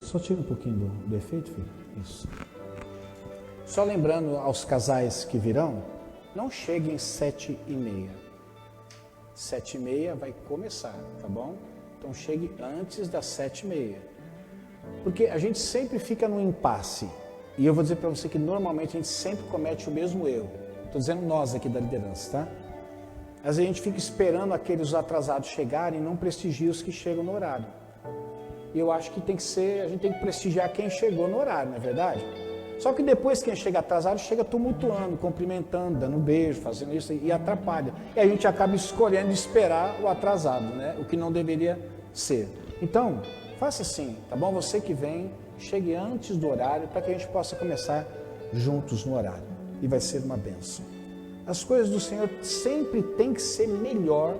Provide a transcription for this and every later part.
Só tira um pouquinho do efeito, filho. Isso. Só lembrando aos casais que virão, não cheguem 7h30. 7h30 vai começar, tá bom? Então chegue antes das 7h30. Porque a gente sempre fica no impasse. E eu vou dizer para você que normalmente a gente sempre comete o mesmo erro. Estou dizendo nós aqui da liderança, tá? Às vezes a gente fica esperando aqueles atrasados chegarem e não prestigia os que chegam no horário. E eu acho que a gente tem que prestigiar quem chegou no horário, não é verdade? Só que depois quem chega atrasado, chega tumultuando, cumprimentando, dando um beijo, fazendo isso e atrapalha. E a gente acaba escolhendo esperar o atrasado, né? O que não deveria ser. Então, faça assim, tá bom? Você que vem, chegue antes do horário para que a gente possa começar juntos no horário. E vai ser uma bênção. As coisas do Senhor sempre têm que ser melhor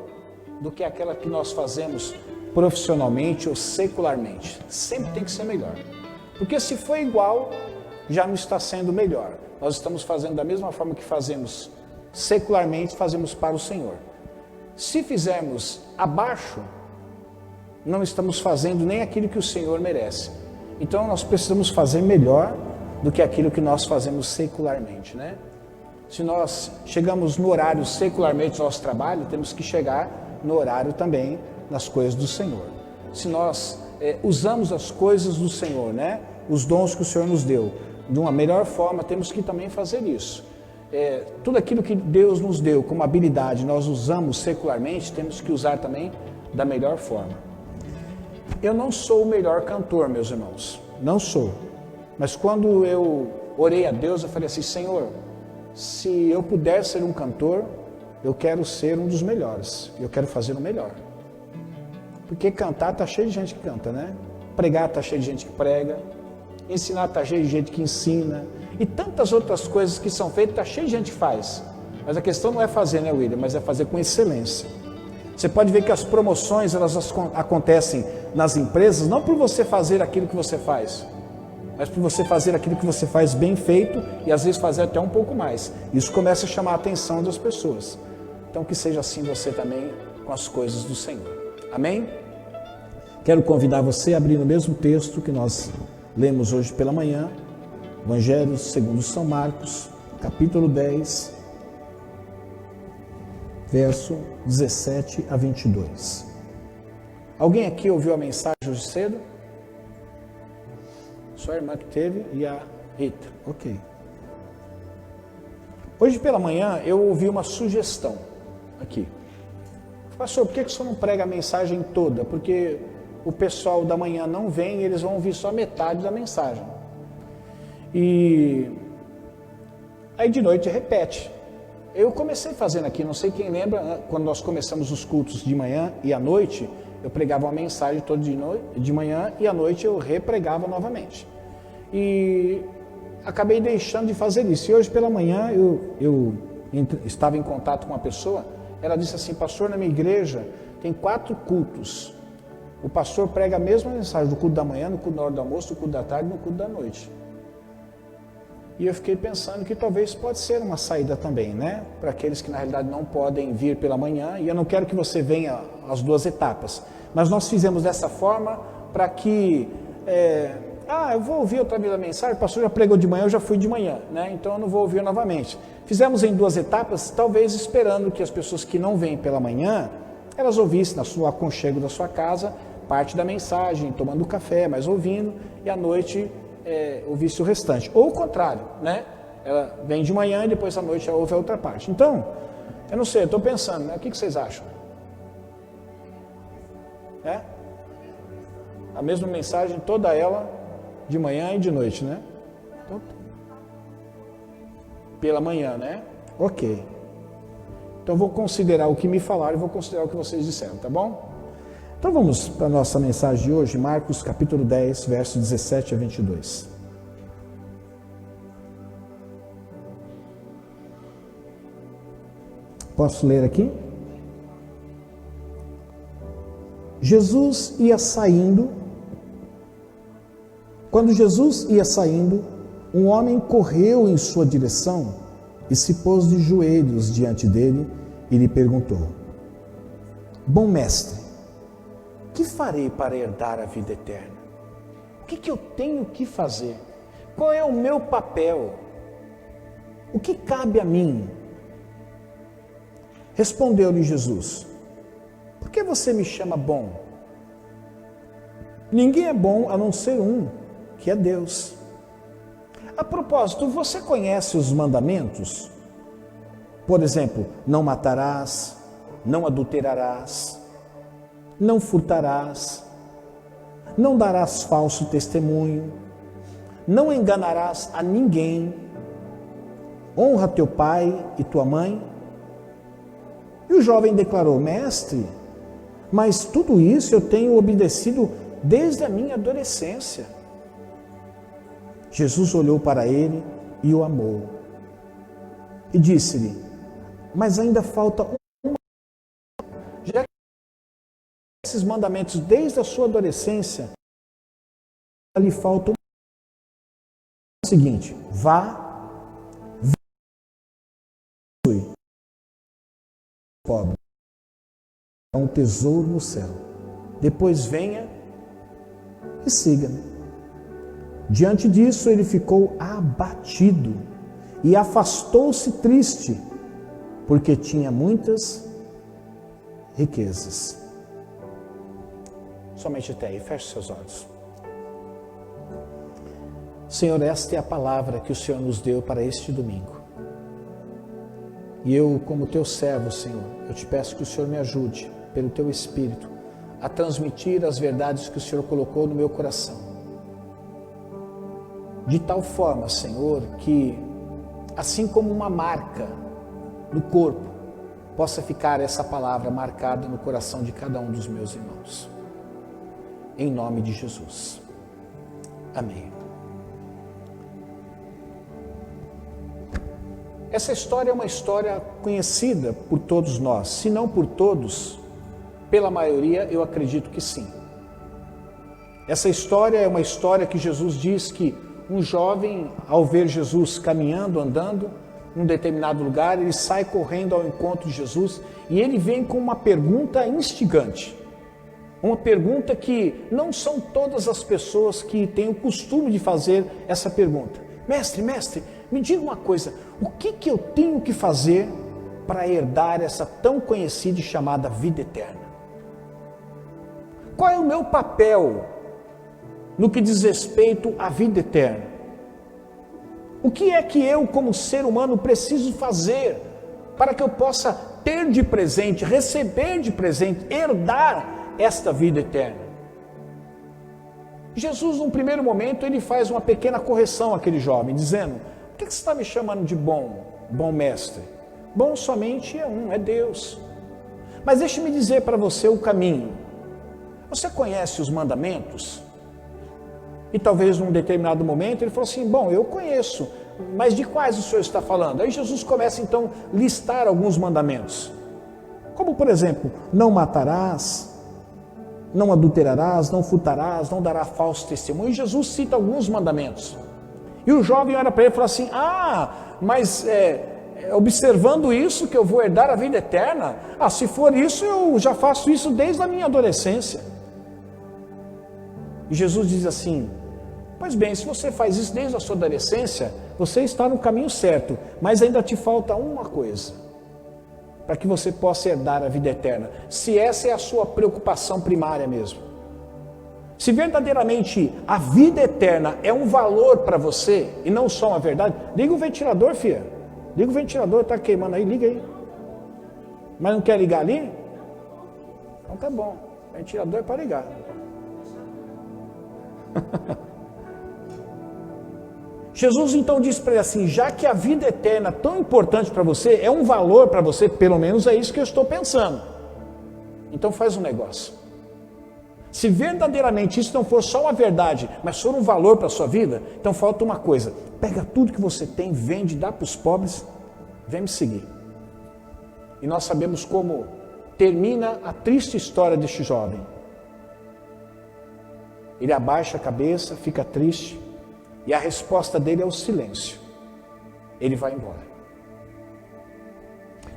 do que aquela que nós fazemos profissionalmente ou secularmente. Sempre tem que ser melhor. Porque se for igual, já não está sendo melhor. Nós estamos fazendo da mesma forma que fazemos secularmente, fazemos para o Senhor. Se fizermos abaixo, não estamos fazendo nem aquilo que o Senhor merece. Então nós precisamos fazer melhor do que aquilo que nós fazemos secularmente, né? Se nós chegamos no horário secularmente no nosso trabalho, temos que chegar no horário também nas coisas do Senhor. Se nós usamos as coisas do Senhor, né? Os dons que o Senhor nos deu, de uma melhor forma, temos que também fazer isso. Tudo aquilo que Deus nos deu como habilidade, nós usamos secularmente, temos que usar também da melhor forma. Eu não sou o melhor cantor, meus irmãos, não sou. Mas quando eu orei a Deus, eu falei assim, Senhor, se eu puder ser um cantor, eu quero ser um dos melhores, eu quero fazer o melhor. Porque cantar está cheio de gente que canta, né? Pregar está cheio de gente que prega, ensinar está cheio de gente que ensina, e tantas outras coisas que são feitas, está cheio de gente que faz. Mas a questão não é fazer, né, William? Mas é fazer com excelência. Você pode ver que as promoções, elas acontecem nas empresas, não por você fazer aquilo que você faz, mas por você fazer aquilo que você faz bem feito e às vezes fazer até um pouco mais. Isso começa a chamar a atenção das pessoas. Então que seja assim você também com as coisas do Senhor. Amém? Quero convidar você a abrir no mesmo texto que nós lemos hoje pela manhã, Evangelho segundo São Marcos, capítulo 10, verso 17 a 22. Alguém aqui ouviu a mensagem hoje cedo? Só a irmã que teve e a Rita. Ok. Hoje pela manhã eu ouvi uma sugestão aqui. Pastor, por que o senhor não prega a mensagem toda? Porque o pessoal da manhã não vem e eles vão ouvir só metade da mensagem. E aí de noite repete. Eu comecei fazendo aqui, não sei quem lembra, quando nós começamos os cultos de manhã e à noite, eu pregava uma mensagem toda de manhã e à noite eu repregava novamente. E acabei deixando de fazer isso. E hoje pela manhã eu estava em contato com uma pessoa, ela disse assim, pastor, na minha igreja tem 4 cultos. O pastor prega a mesma mensagem do culto da manhã, no culto da hora do almoço, no culto da tarde e no culto da noite. E eu fiquei pensando que talvez pode ser uma saída também, né? Para aqueles que na realidade não podem vir pela manhã. E eu não quero que você venha às 2 etapas. Mas nós fizemos dessa forma para que... eu vou ouvir outra vez a mensagem, o pastor já pregou de manhã, eu já fui de manhã, né? Então eu não vou ouvir novamente. Fizemos em 2 etapas, talvez esperando que as pessoas que não vêm pela manhã, elas ouvissem no aconchego da sua casa, parte da mensagem, tomando café, mas ouvindo, e à noite... ouvisse o restante, ou o contrário, né? Ela vem de manhã e depois à noite ela ouve a outra parte. Então, eu não sei, eu estou pensando, né? O que vocês acham? A mesma mensagem, toda ela, de manhã e de noite, né? Então, pela manhã, né? Ok. Então, vou considerar o que me falaram e vou considerar o que vocês disseram, tá bom? Então vamos para a nossa mensagem de hoje, Marcos capítulo 10, versos 17 a 22. Posso ler aqui? Jesus ia saindo. Quando Jesus ia saindo, um homem correu em sua direção e se pôs de joelhos diante dele e lhe perguntou: Bom mestre, que farei para herdar a vida eterna? O que eu tenho que fazer? Qual é o meu papel? O que cabe a mim? Respondeu-lhe Jesus: por que você me chama bom? Ninguém é bom a não ser um, que é Deus. A propósito, você conhece os mandamentos? Por exemplo, não matarás, não adulterarás, não furtarás, não darás falso testemunho, não enganarás a ninguém, honra teu pai e tua mãe. E o jovem declarou: mestre, mas tudo isso eu tenho obedecido desde a minha adolescência. Jesus olhou para ele e o amou. E disse-lhe: mas ainda falta uma. Já que esses mandamentos desde a sua adolescência, lhe falta uma. É o seguinte: vá, vende pobre, há um tesouro no céu. Depois venha e siga-me. Diante disso, ele ficou abatido e afastou-se triste, porque tinha muitas riquezas. Somente até aí, feche seus olhos. Senhor, esta é a palavra que o Senhor nos deu para este domingo. E eu, como teu servo, Senhor, eu te peço que o Senhor me ajude, pelo teu Espírito, a transmitir as verdades que o Senhor colocou no meu coração. De tal forma, Senhor, que, assim como uma marca no corpo, possa ficar essa palavra marcada no coração de cada um dos meus irmãos. Em nome de Jesus. Amém. Essa história é uma história conhecida por todos nós. Se não por todos, pela maioria, eu acredito que sim. Essa história é uma história que Jesus diz que um jovem, ao ver Jesus caminhando, andando, num determinado lugar, ele sai correndo ao encontro de Jesus e ele vem com uma pergunta instigante. Uma pergunta que não são todas as pessoas que têm o costume de fazer essa pergunta. Mestre, me diga uma coisa, o que eu tenho que fazer para herdar essa tão conhecida e chamada vida eterna? Qual é o meu papel no que diz respeito à vida eterna? O que é que eu, como ser humano, preciso fazer para que eu possa ter de presente, receber de presente, herdar esta vida eterna? Jesus, num primeiro momento, ele faz uma pequena correção àquele jovem, dizendo: por que você está me chamando de bom mestre? Bom somente é um, é Deus. Mas deixe-me dizer para você o caminho. Você conhece os mandamentos? E talvez num determinado momento ele falou assim: bom, eu conheço, mas de quais o senhor está falando? Aí Jesus começa então a listar alguns mandamentos. Como por exemplo, não matarás, não adulterarás, não furtarás, não dará falso testemunho. E Jesus cita alguns mandamentos. E o jovem olha para ele e fala assim: mas observando isso que eu vou herdar a vida eterna? Se for isso, eu já faço isso desde a minha adolescência. E Jesus diz assim: pois bem, se você faz isso desde a sua adolescência, você está no caminho certo, mas ainda te falta uma coisa, para que você possa herdar a vida eterna, se essa é a sua preocupação primária mesmo. Se verdadeiramente a vida eterna é um valor para você, e não só uma verdade, liga o ventilador, filha, liga o ventilador, está queimando aí, liga aí. Mas não quer ligar ali? Então tá bom, o ventilador é para ligar. Jesus então diz para ele assim: já que a vida eterna é tão importante para você, é um valor para você, pelo menos é isso que eu estou pensando, então faz um negócio. Se verdadeiramente isso não for só uma verdade, mas for um valor para a sua vida, então falta uma coisa: pega tudo que você tem, vende, dá para os pobres, vem me seguir. E nós sabemos como termina a triste história deste jovem. Ele abaixa a cabeça, fica triste, e a resposta dele é o silêncio. Ele vai embora.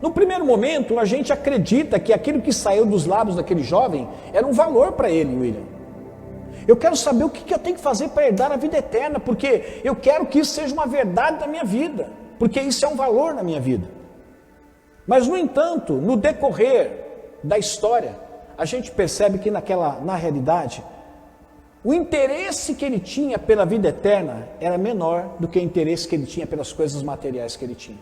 No primeiro momento, a gente acredita que aquilo que saiu dos lábios daquele jovem era um valor para ele, William. Eu quero saber o que eu tenho que fazer para herdar a vida eterna, porque eu quero que isso seja uma verdade da minha vida, porque isso é um valor na minha vida. Mas, no entanto, no decorrer da história, a gente percebe que na realidade, o interesse que ele tinha pela vida eterna era menor do que o interesse que ele tinha pelas coisas materiais que ele tinha.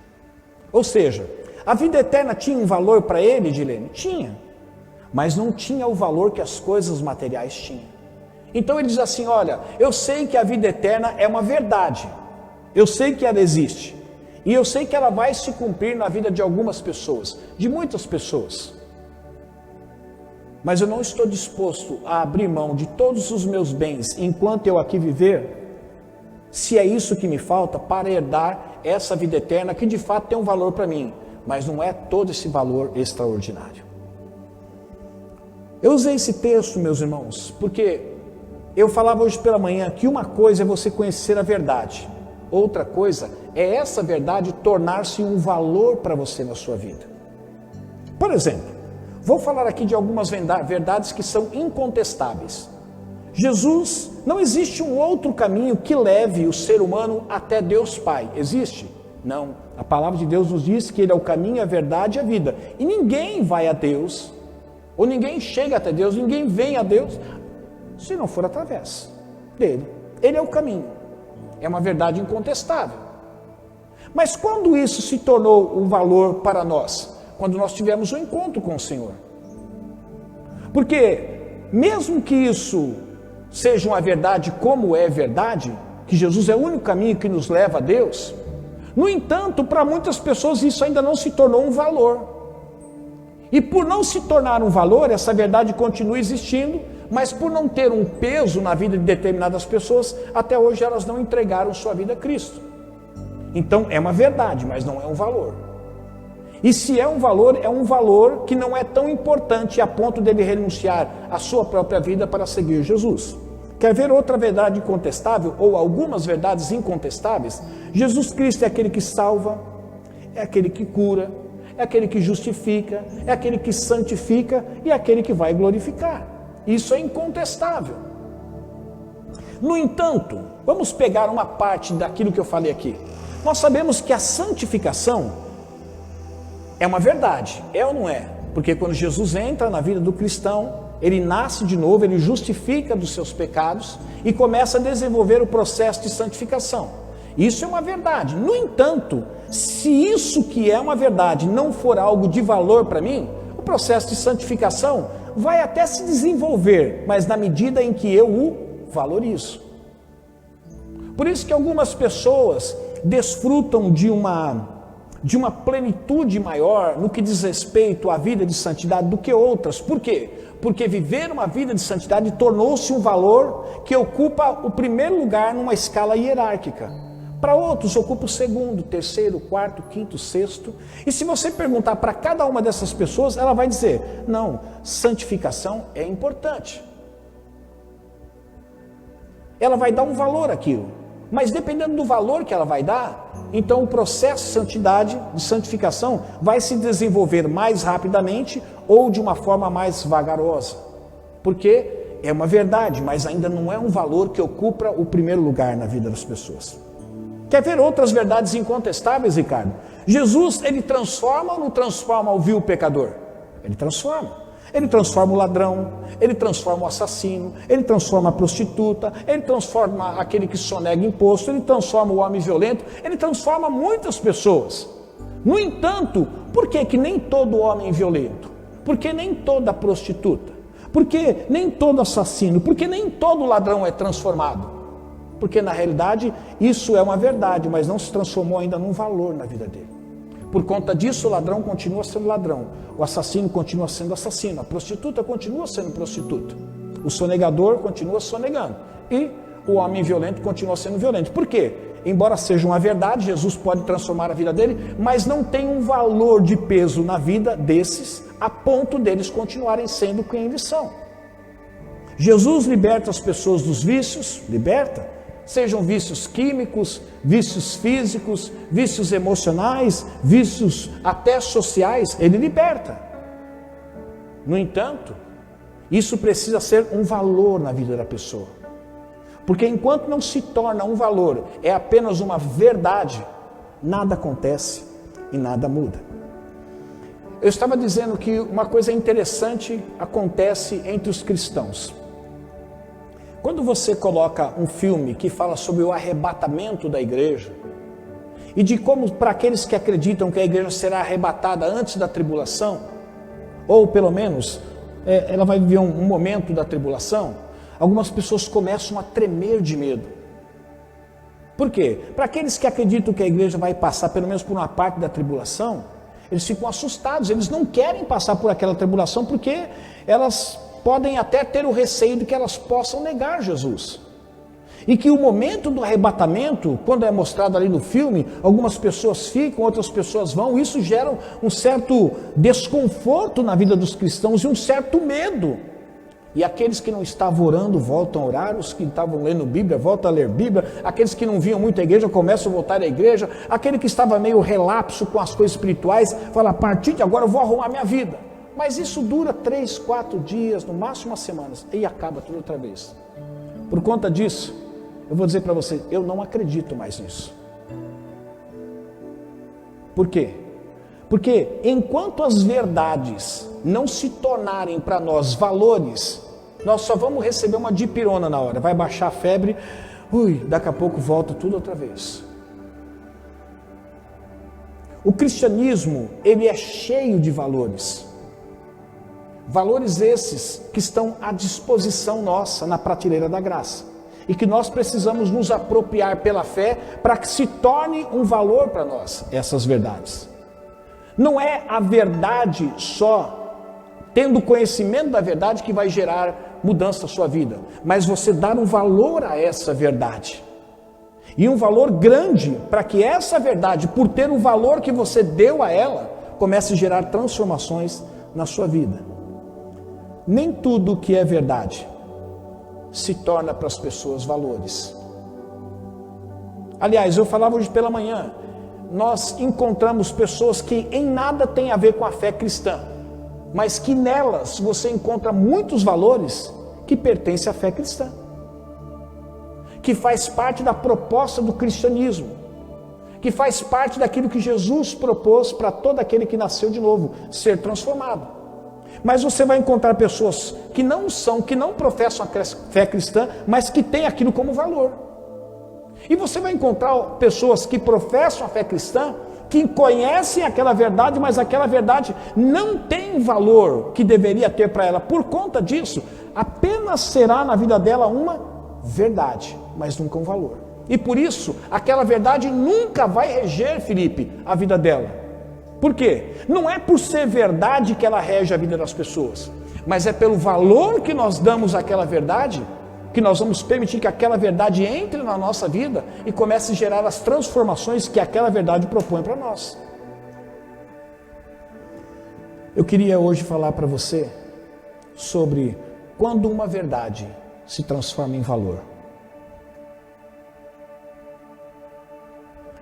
Ou seja, a vida eterna tinha um valor para ele, Edilene? Tinha, mas não tinha o valor que as coisas materiais tinham. Então ele diz assim, olha, eu sei que a vida eterna é uma verdade, eu sei que ela existe, e eu sei que ela vai se cumprir na vida de algumas pessoas, de muitas pessoas. Mas eu não estou disposto a abrir mão de todos os meus bens enquanto eu aqui viver, se é isso que me falta para herdar essa vida eterna que de fato tem um valor para mim, mas não é todo esse valor extraordinário. Eu usei esse texto, meus irmãos, porque eu falava hoje pela manhã que uma coisa é você conhecer a verdade, outra coisa é essa verdade tornar-se um valor para você na sua vida. Por exemplo, vou falar aqui de algumas verdades que são incontestáveis. Jesus, não existe um outro caminho que leve o ser humano até Deus Pai. Existe? Não. A palavra de Deus nos diz que Ele é o caminho, a verdade e a vida. E ninguém vai a Deus, ou ninguém chega até Deus, ninguém vem a Deus, se não for através dele. Ele é o caminho. É uma verdade incontestável. Mas quando isso se tornou um valor para nós? Quando nós tivemos um encontro com o Senhor. Porque, mesmo que isso seja uma verdade como é verdade, que Jesus é o único caminho que nos leva a Deus, no entanto, para muitas pessoas isso ainda não se tornou um valor. E por não se tornar um valor, essa verdade continua existindo, mas por não ter um peso na vida de determinadas pessoas, até hoje elas não entregaram sua vida a Cristo. Então é uma verdade, mas não é um valor. E se é um valor que não é tão importante a ponto dele renunciar à sua própria vida para seguir Jesus. Quer ver outra verdade incontestável, ou algumas verdades incontestáveis? Jesus Cristo é aquele que salva, é aquele que cura, é aquele que justifica, é aquele que santifica e é aquele que vai glorificar. Isso é incontestável. No entanto, vamos pegar uma parte daquilo que eu falei aqui. Nós sabemos que a santificação é uma verdade, é ou não é? Porque quando Jesus entra na vida do cristão, ele nasce de novo, ele justifica dos seus pecados e começa a desenvolver o processo de santificação. Isso é uma verdade. No entanto, se isso que é uma verdade não for algo de valor para mim, o processo de santificação vai até se desenvolver, mas na medida em que eu o valorizo. Por isso que algumas pessoas desfrutam de uma plenitude maior no que diz respeito à vida de santidade do que outras. Por quê? Porque viver uma vida de santidade tornou-se um valor que ocupa o primeiro lugar numa escala hierárquica. Para outros ocupa o segundo, terceiro, quarto, quinto, sexto. E se você perguntar para cada uma dessas pessoas, ela vai dizer, não, santificação é importante. Ela vai dar um valor àquilo. Mas dependendo do valor que ela vai dar, então o processo de santidade, de santificação, vai se desenvolver mais rapidamente ou de uma forma mais vagarosa. Porque é uma verdade, mas ainda não é um valor que ocupa o primeiro lugar na vida das pessoas. Quer ver outras verdades incontestáveis, Ricardo? Jesus, ele transforma ou não transforma o vil pecador? Ele transforma. Ele transforma o ladrão, ele transforma o assassino, ele transforma a prostituta, ele transforma aquele que sonega imposto, ele transforma o homem violento, ele transforma muitas pessoas. No entanto, por que nem todo homem violento? Por que nem toda prostituta? Por que nem todo assassino? Por que nem todo ladrão é transformado? Porque na realidade isso é uma verdade, mas não se transformou ainda num valor na vida dele. Por conta disso, o ladrão continua sendo ladrão, o assassino continua sendo assassino, a prostituta continua sendo prostituta, o sonegador continua sonegando e o homem violento continua sendo violento. Por quê? Embora seja uma verdade, Jesus pode transformar a vida dele, mas não tem um valor de peso na vida desses a ponto deles continuarem sendo quem eles são. Jesus liberta as pessoas dos vícios, liberta. Sejam vícios químicos, vícios físicos, vícios emocionais, vícios até sociais, ele liberta. No entanto, Isso precisa ser um valor na vida da pessoa. Porque enquanto não se torna um valor, é apenas uma verdade, nada acontece e nada muda. Eu estava dizendo que uma coisa interessante acontece entre os cristãos. Quando você coloca um filme que fala sobre o arrebatamento da igreja, e de como para aqueles que acreditam que a igreja será arrebatada antes da tribulação, ou pelo menos ela vai viver um momento da tribulação, algumas pessoas começam a tremer de medo. Por quê? Para aqueles que acreditam que a igreja vai passar pelo menos por uma parte da tribulação, eles ficam assustados, eles não querem passar por aquela tribulação porque elas podem até ter o receio de que elas possam negar Jesus. E que o momento do arrebatamento, quando é mostrado ali no filme, algumas pessoas ficam, outras pessoas vão, isso gera um certo desconforto na vida dos cristãos e um certo medo. E aqueles que não estavam orando voltam a orar, os que estavam lendo Bíblia voltam a ler Bíblia, aqueles que não vinham muito à igreja começam a voltar à igreja, aquele que estava meio relapso com as coisas espirituais, fala, a partir de agora eu vou arrumar minha vida. Mas isso dura 3, 4 dias, no máximo umas semanas, e acaba tudo outra vez. Por conta disso, eu vou dizer para você, eu não acredito mais nisso. Por quê? Porque enquanto as verdades não se tornarem para nós valores, nós só vamos receber uma dipirona na hora, vai baixar a febre, daqui a pouco volta tudo outra vez. O cristianismo, ele é cheio de valores. Valores esses que estão à disposição nossa na prateleira da graça. E que nós precisamos nos apropriar pela fé para que se torne um valor para nós, essas verdades. Não é a verdade só, tendo conhecimento da verdade, que vai gerar mudança na sua vida, mas você dar um valor a essa verdade. E um valor grande para que essa verdade, por ter o valor que você deu a ela, comece a gerar transformações na sua vida. Nem tudo que é verdade se torna para as pessoas valores. Aliás, eu falava hoje pela manhã, nós encontramos pessoas que em nada têm a ver com a fé cristã, mas que nelas você encontra muitos valores que pertencem à fé cristã, que faz parte da proposta do cristianismo, que faz parte daquilo que Jesus propôs para todo aquele que nasceu de novo, ser transformado. Mas você vai encontrar pessoas que não professam a fé cristã, mas que têm aquilo como valor. E você vai encontrar pessoas que professam a fé cristã, que conhecem aquela verdade, mas aquela verdade não tem o valor que deveria ter para ela. Por conta disso, apenas será na vida dela uma verdade, mas nunca um valor. E por isso, aquela verdade nunca vai reger, Felipe, a vida dela. Por quê? Não é por ser verdade que ela rege a vida das pessoas, mas é pelo valor que nós damos àquela verdade, que nós vamos permitir que aquela verdade entre na nossa vida e comece a gerar as transformações que aquela verdade propõe para nós. Eu queria hoje falar para você sobre quando uma verdade se transforma em valor.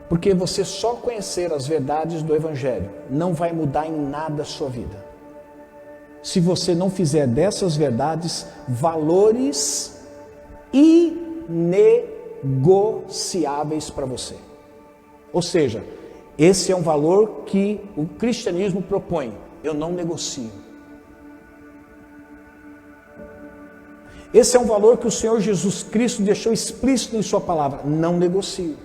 Porque você só conhecer as verdades do Evangelho não vai mudar em nada a sua vida. Se você não fizer dessas verdades valores inegociáveis para você. Ou seja, esse é um valor que o cristianismo propõe. Eu não negocio. Esse é um valor que o Senhor Jesus Cristo deixou explícito em sua palavra. Não negocio.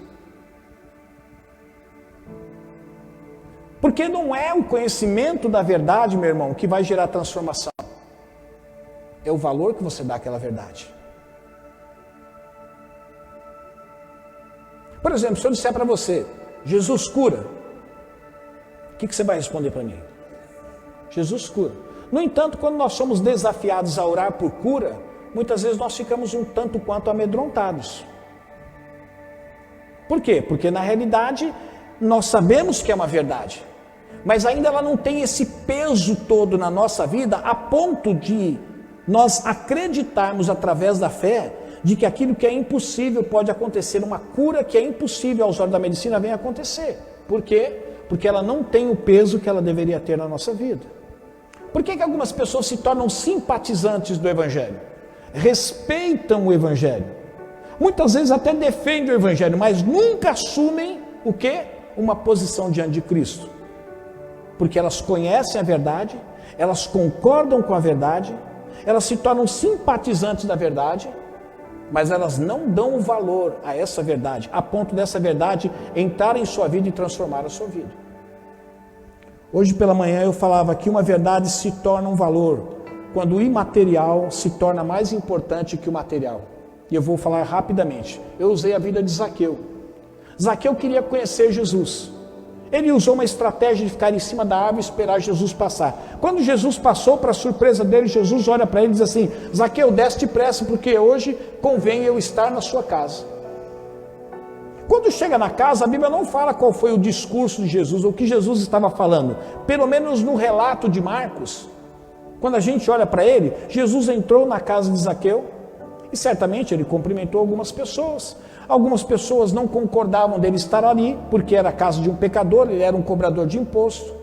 Porque não é o conhecimento da verdade, meu irmão, que vai gerar transformação. É o valor que você dá àquela verdade. Por exemplo, se eu disser para você, Jesus cura, o que você vai responder para mim? Jesus cura. No entanto, quando nós somos desafiados a orar por cura, muitas vezes nós ficamos um tanto quanto amedrontados. Por quê? Porque na realidade nós sabemos que é uma verdade, mas ainda ela não tem esse peso todo na nossa vida a ponto de nós acreditarmos através da fé de que aquilo que é impossível pode acontecer, uma cura que é impossível aos olhos da medicina vem acontecer. Por quê? Porque ela não tem o peso que ela deveria ter na nossa vida. Por que algumas pessoas se tornam simpatizantes do Evangelho? Respeitam o Evangelho. Muitas vezes até defendem o Evangelho, mas nunca assumem o quê? Uma posição diante de Cristo. Porque elas conhecem a verdade, elas concordam com a verdade, elas se tornam simpatizantes da verdade, mas elas não dão valor a essa verdade, a ponto dessa verdade entrar em sua vida e transformar a sua vida. Hoje pela manhã eu falava que uma verdade se torna um valor quando o imaterial se torna mais importante que o material. E eu vou falar rapidamente. Eu usei a vida de Zaqueu. Zaqueu queria conhecer Jesus. Ele usou uma estratégia de ficar em cima da árvore e esperar Jesus passar. Quando Jesus passou, para surpresa dele, Jesus olha para ele e diz assim: Zaqueu, desce depressa, porque hoje convém eu estar na sua casa. Quando chega na casa, a Bíblia não fala qual foi o discurso de Jesus, ou o que Jesus estava falando. Pelo menos no relato de Marcos, quando a gente olha para ele, Jesus entrou na casa de Zaqueu e certamente ele cumprimentou algumas pessoas. Algumas pessoas não concordavam dele estar ali, porque era a casa de um pecador, ele era um cobrador de imposto.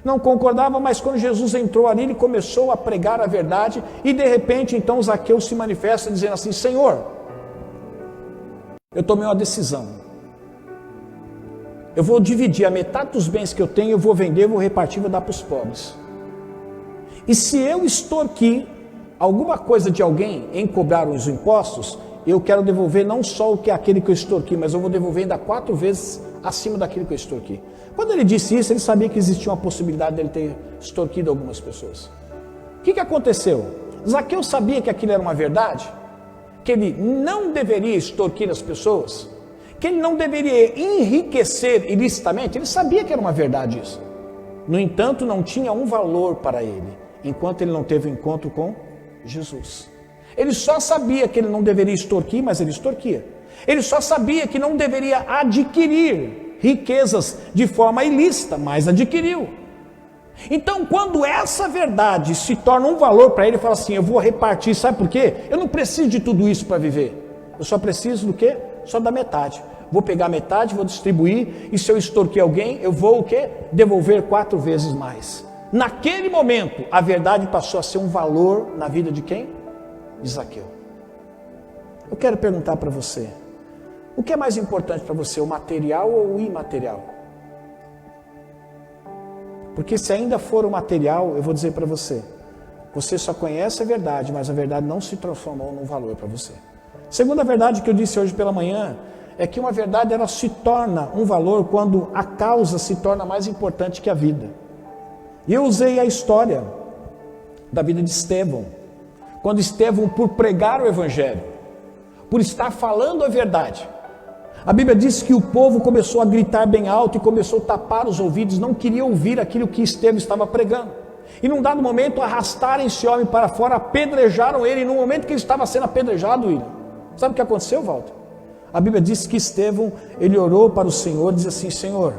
Não concordavam, mas quando Jesus entrou ali, ele começou a pregar a verdade e de repente então Zaqueu se manifesta dizendo assim: Senhor, eu tomei uma decisão. Eu vou dividir a metade dos bens que eu tenho, eu vou vender, vou repartir, vou dar para os pobres. E se eu extorquir alguma coisa de alguém em cobrar os impostos, eu quero devolver não só o que é aquele que eu extorqui, mas eu vou devolver ainda 4 vezes acima daquilo que eu extorqui. Quando ele disse isso, ele sabia que existia uma possibilidade dele ter extorquido algumas pessoas. O que aconteceu? Zaqueu sabia que aquilo era uma verdade, que ele não deveria extorquir as pessoas, que ele não deveria enriquecer ilicitamente. Ele sabia que era uma verdade isso. No entanto, não tinha um valor para ele, enquanto ele não teve um encontro com Jesus. Ele só sabia que ele não deveria extorquir, mas ele extorquia. Ele só sabia que não deveria adquirir riquezas de forma ilícita, mas adquiriu. Então, quando essa verdade se torna um valor para ele, ele fala assim: eu vou repartir, sabe por quê? Eu não preciso de tudo isso para viver. Eu só preciso do quê? Só da metade. Vou pegar metade, vou distribuir, e se eu extorquir alguém, eu vou o quê? Devolver 4 vezes mais. Naquele momento, a verdade passou a ser um valor na vida de quem? De Zaqueu. Eu quero perguntar para você: o que é mais importante para você, o material ou o imaterial? Porque se ainda for o material, eu vou dizer para você, você só conhece a verdade, mas a verdade não se transformou num valor para você. Segunda verdade que eu disse hoje pela manhã, é que uma verdade ela se torna um valor quando a causa se torna mais importante que a vida. E eu usei a história da vida de Estevão. Quando Estevão, por pregar o Evangelho, por estar falando a verdade, a Bíblia diz que o povo começou a gritar bem alto e começou a tapar os ouvidos, não queria ouvir aquilo que Estevão estava pregando. E num dado momento arrastaram esse homem para fora, apedrejaram ele, e no momento que ele estava sendo apedrejado, William, sabe o que aconteceu, Walter? A Bíblia diz que Estevão, ele orou para o Senhor, diz assim: Senhor,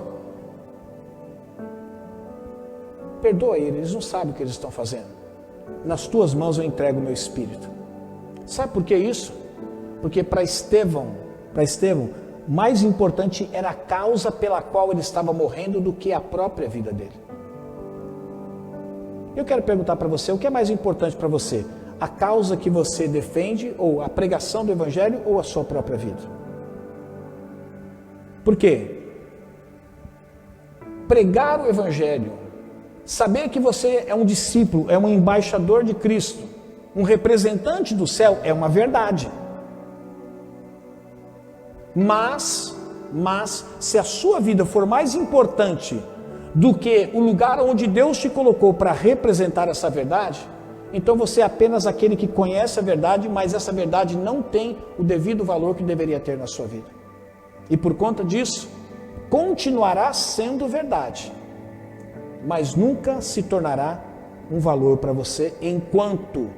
perdoa eles não sabem o que eles estão fazendo. Nas tuas mãos eu entrego o meu espírito. Sabe por que isso? Porque para Estevão, mais importante era a causa pela qual ele estava morrendo do que a própria vida dele. Eu quero perguntar para você, o que é mais importante para você? A causa que você defende, ou a pregação do Evangelho, ou a sua própria vida? Por quê? Pregar o Evangelho, saber que você é um discípulo, é um embaixador de Cristo, um representante do céu, é uma verdade. Mas se a sua vida for mais importante do que o lugar onde Deus te colocou para representar essa verdade, então você é apenas aquele que conhece a verdade, mas essa verdade não tem o devido valor que deveria ter na sua vida. E por conta disso, continuará sendo verdade, mas nunca se tornará um valor para você enquanto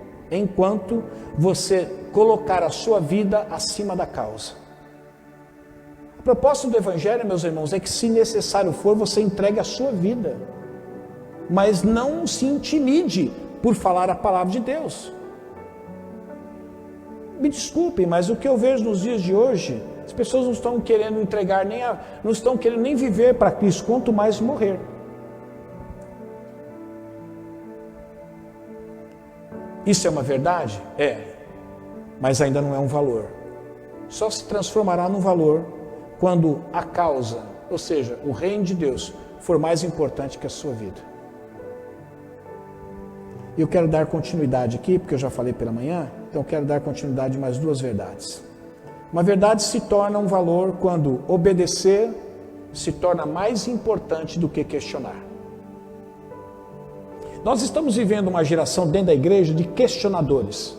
você colocar a sua vida acima da causa. A proposta do Evangelho, meus irmãos, é que se necessário for, você entregue a sua vida, mas não se intimide por falar a palavra de Deus. Me desculpem, mas o que eu vejo nos dias de hoje, as pessoas não estão querendo entregar não estão querendo nem viver para Cristo, quanto mais morrer. Isso é uma verdade? É, mas ainda não é um valor. Só se transformará num valor quando a causa, ou seja, o reino de Deus, for mais importante que a sua vida. E eu quero dar continuidade aqui, porque eu já falei pela manhã, então eu quero dar continuidade de mais duas verdades. Uma verdade se torna um valor quando obedecer se torna mais importante do que questionar. Nós estamos vivendo uma geração dentro da igreja de questionadores.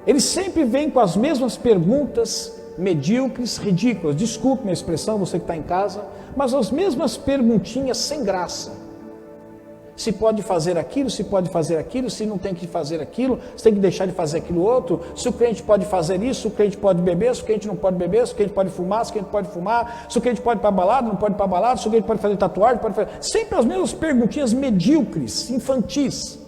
Eles sempre vêm com as mesmas perguntas medíocres, ridículas. Desculpe minha expressão, você que está em casa, mas as mesmas perguntinhas sem graça. Se pode fazer aquilo, se pode fazer aquilo, se não tem que fazer aquilo, se tem que deixar de fazer aquilo outro, se o crente pode fazer isso, se o crente pode beber, se o crente não pode beber, se o crente pode fumar, se o crente pode fumar, se o crente pode ir para balada, não pode ir para balada, se o crente pode fazer tatuagem, pode fazer... Sempre as mesmas perguntinhas medíocres, infantis.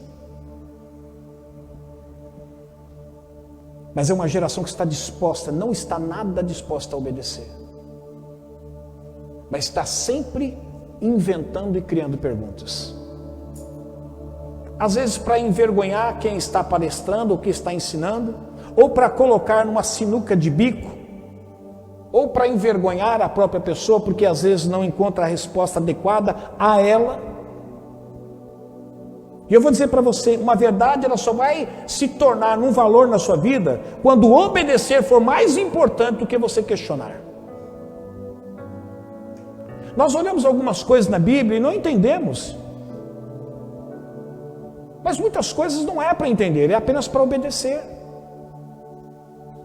Mas é uma geração que está disposta, não está nada disposta a obedecer. Mas está sempre inventando e criando perguntas. Às vezes para envergonhar quem está palestrando ou quem está ensinando, ou para colocar numa sinuca de bico, ou para envergonhar a própria pessoa, porque às vezes não encontra a resposta adequada a ela. E eu vou dizer para você, uma verdade ela só vai se tornar um valor na sua vida quando obedecer for mais importante do que você questionar. Nós olhamos algumas coisas na Bíblia e não entendemos. Mas muitas coisas não é para entender, é apenas para obedecer.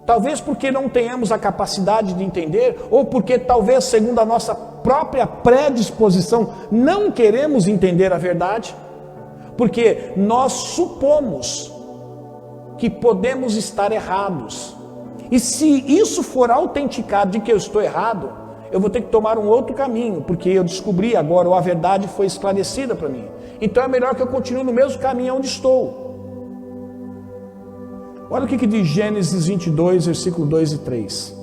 Talvez porque não tenhamos a capacidade de entender, ou porque talvez segundo a nossa própria predisposição não queremos entender a verdade, porque nós supomos que podemos estar errados. E se isso for autenticado de que eu estou errado, eu vou ter que tomar um outro caminho, porque eu descobri agora, ou a verdade foi esclarecida para mim. Então é melhor que eu continue no mesmo caminho onde estou. Olha o que diz Gênesis 22, versículo 2 e 3.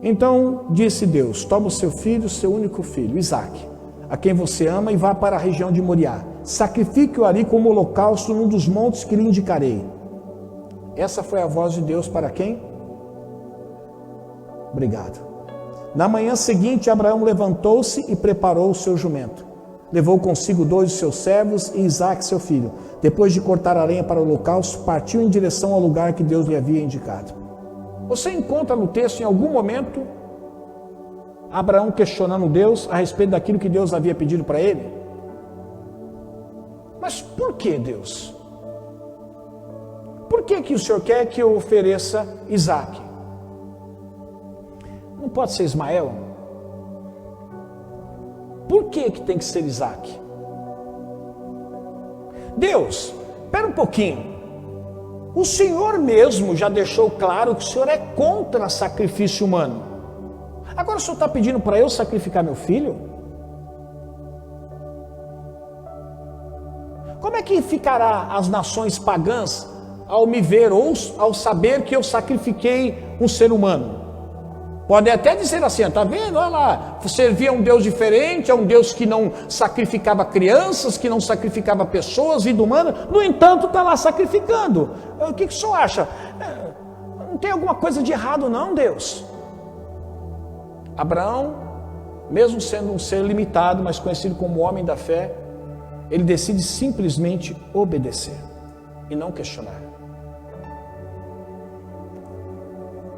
Então disse Deus: toma o seu filho, seu único filho, Isaque, a quem você ama, e vá para a região de Moriá. Sacrifique-o ali como holocausto num dos montes que lhe indicarei. Essa foi a voz de Deus para quem? Obrigado. Na manhã seguinte, Abraão levantou-se e preparou o seu jumento. Levou consigo 2 de seus servos e Isaque, seu filho. Depois de cortar a lenha para o holocausto, partiu em direção ao lugar que Deus lhe havia indicado. Você encontra no texto, em algum momento, Abraão questionando Deus a respeito daquilo que Deus havia pedido para ele? Mas por que Deus? Por que o Senhor quer que eu ofereça Isaque? Não pode ser Ismael? Por que tem que ser Isaque? Deus, espera um pouquinho. O Senhor mesmo já deixou claro que o Senhor é contra sacrifício humano. Agora o Senhor está pedindo para eu sacrificar meu filho? Como é que ficará as nações pagãs ao me ver ou ao saber que eu sacrifiquei um ser humano? Pode até dizer assim, está vendo? Olha lá, servia a um Deus diferente, a um Deus que não sacrificava crianças, que não sacrificava pessoas, vida humana, no entanto está lá sacrificando. O que o senhor acha? Não tem alguma coisa de errado não, Deus? Abraão, mesmo sendo um ser limitado, mas conhecido como homem da fé, ele decide simplesmente obedecer e não questionar.